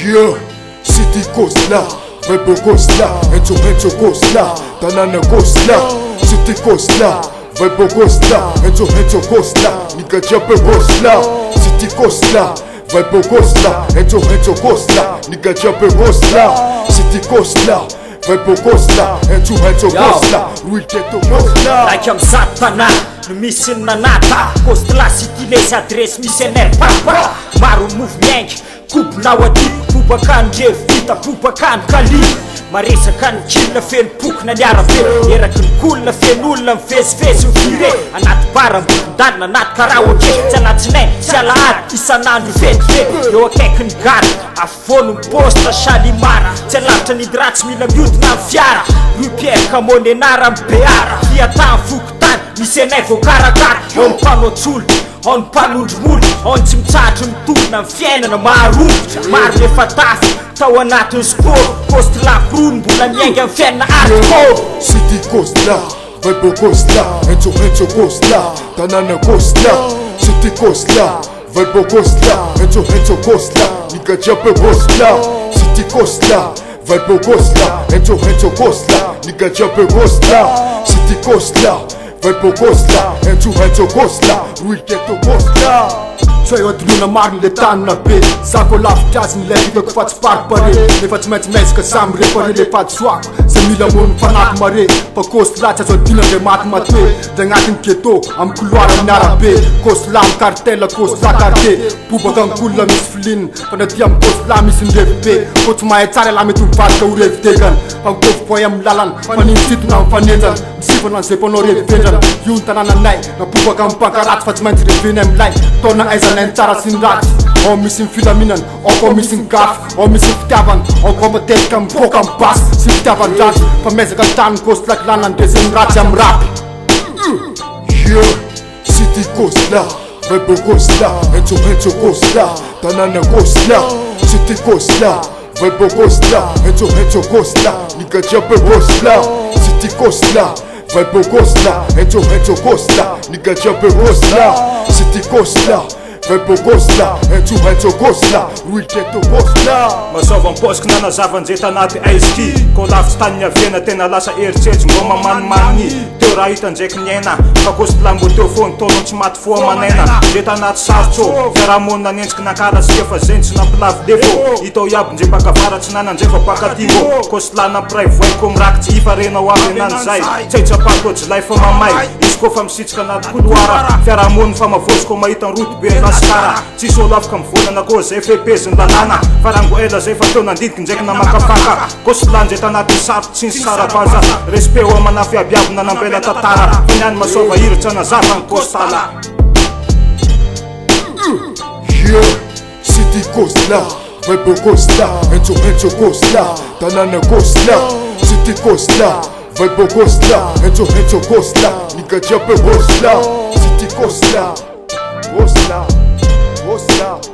Yeah, city Kosla, Vibe Kosla, Enzo Kosla, Tanana Kosla, city Kosla, Vibe Kosla, Enzo Kosla, Nika Jape Kosla, city Kosla, Vibe Kosla, Enzo Kosla, Nika Jape Kosla, city Kosla, Vibe Kosla, Enzo Kosla, Rui Keto Kosla. Like I'm Satana, misy nanata Kosla city les adresses misy papa maro mouvement coupe nawadi bobaka ndrev vita bobaka kali maresaka ny kila feno poky na niarabe eraky ny kolona feno olona mifesifesy mifire anaty barambondalina anaty karaoke tsy alatsinainy sy alahady isan'andro vetivety eo akaiky ny gary afovoany ny posta salimara tsy alavitra nidy ratsy mila miodina amin'ny fiara Rue Pierre Kamone enara mibeara fiatany fokotany misy anay vo karakara ao ny mpanotsolo ao ny mpanondromolo ao ny tsy mitsahatra mitolona amin'ny fiainana maharomotra maro lefa tafy tao anatin'ny sport Kosla krony mbola miainga amin'ny fiainana hardcore. City Kosla, Vibe Kosla, Enzo Kosla, Tanana Kosla, city Kosla, Vibe Kosla, Enzo Kosla, Nika Jape Kosla, city Kosla, Vibe Kosla, Enzo Kosla, Nika Jape Kosla, city Kosla, Vibe Kosla, Enzo Kosla, Rui Keto Kosla. Tsy eo adinona mariny le tanina be Zako lavitra azy ny le hitako fa tsy paripare Nefa tsy maintsy maizaka samy repare le fadisoako Zay mila mono fanaky mare Fa Kosla tsy azo adina le maty matoe Dra agnatin'ny ghetto amy couloir amin'ny arabe Kosla amy cartel Kosla quartier Bobaka amy kolona misy filinina Fa naty amy Kosla misy nirevy be Ko tsy mahay tsara la mety mivadika ho revy tekany Fa mitovy boy amy lalana Fa ninitsitona amy fanenjana Misifana an'izay mpanao revy vendrana Io ny tanànanay Nabobaka amy pankaraty Fa tsy maintsy reveny amy lay Taona aizanay ny tsara sy ny ratsy Ao misy ny filaminana Ao koa misy ny gafy Ao misy ny fitiavana Ao koa matetika mipoka amy basy Sy fitiavany ratsy Fa mezaka ny tany Kosla kilana ndresy ny ratsy amy rapy. Yeah, city Kosla, Vibe Kosla, Enzo Kosla, Tanana Kosla, city Kosla, Vibe Kosla, Enzo Kosla, Nika Jape Kosla, city Kosla, Vibe Kosla, Enzo Kosla, Nika Jape Kosla, city Kosla, Vibe Kosla, Enzo Kosla, Rui Keto Kosla. Mazava amposika nanazavan'izay tanaty aiski Ko lavitsy tany niavena tena lasa eritseritsy mbo mamanimaniny Teo raha hitandraiky niaina Fa Kosla mbo teo foany taono tsy maty foa manaina Ndre tanaty sarotso fiarahamonina nenjiky nankalatsika fa zeny tsy nampilavy defo Hitao iaby ndre baka avaratsy nanandre fa baka atimo Kosla nampiray voaiko miraky tsy ifarenao avy enan'izay Tsy aitsapako jilay fa mamay Izy koa fa misitsika anaty couloir Fiarahamonina fa mavotsy ko mahita ny route be laskara Tsisy olo afaka mivonana koa zay fepeziny lalàna Fa rango ela zay fa teo nandidiky ndraiky namakafaka Kosla ndre tanaty sarotsy tsy nisy sarabaza Respect ho manafy abiaby nanambela tantara Fa niany masova hiritsy anazava ny Kosla. Yeah, city Kosla, Vibe Kosla, Enzo Kosla, Tanana Kosla, city Kosla, Vibe Kosla, Enzo Kosla, Nika Jape Kosla, city Kosla, Kosla, Kosla.